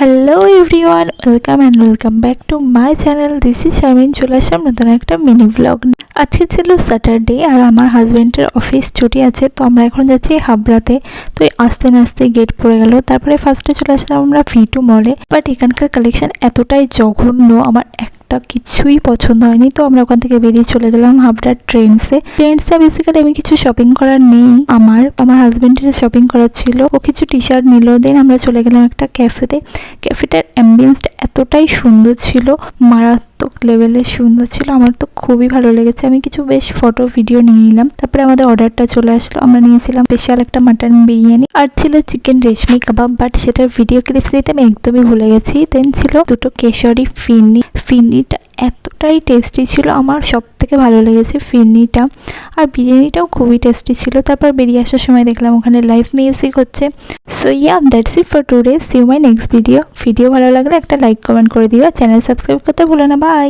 Hello everyone, welcome back to my channel. This is Sharmin. চলে আসলাম নতুন একটা মিনি ব্লগ। আজকে ছিল স্যাটারডে আর আমার হাজব্যান্ডের অফিস ছুটি আছে, তো আমরা এখন যাচ্ছি হাবড়াতে। তো আস্তে আস্তে গেট পড়ে গেল। তারপরে ফার্স্টে চলে আসলাম আমরা V2 মলে। বাট এখানকার কালেকশন এতটাই জঘন্য, আমার একটা কিছুই পছন্দ হয়নি। তো আমরা ওখান থেকে বেরিয়ে চলে গেলাম হাবড়ার ট্রেন্ডসে। বেসিক্যালি আমি কিছু শপিং করার নেই, আমার হাজব্যান্ডের শপিং করার ছিল। ও কিছু টি শার্ট নিল, দেন আমরা চলে গেলাম একটা ক্যাফেতে। ক্যাফেটার অ্যাম্বিয়েন্সটা এতটাই সুন্দর ছিল, মারাত্মক লেভেলের সুন্দর ছিল। আমার তো খুবই ভালো লেগেছে। আমি কিছু বেশ ফটো ভিডিও নিয়ে নিলাম। তারপরে আমাদের অর্ডারটা চলে আসলো। আমরা নিয়েছিলাম স্পেশাল একটা মাটন বিরিয়ানি, আর ছিল চিকেন রেশমি কাবাব, বাট সেটার ভিডিও ক্লিপস দিতে আমি একদমই ভুলে গেছি। দেন ছিল দুটো কেশরি ফিরনিটা এতটাই টেস্টি ছিল, আমার সব থেকে ভালো লেগেছে ফিরনিটা। আর বিরিয়ানিটাও খুবই টেস্টি ছিল। তারপর বেরিয়ে আসার সময় দেখলাম ওখানে লাইভ মিউজিক হচ্ছে। So that's it for today. See you my next video ভালো লাগলে একটা লাইক কমেন্ট করে দিও, চ্যানেল সাবস্ক্রাইব করতে ভুলো না। বাই।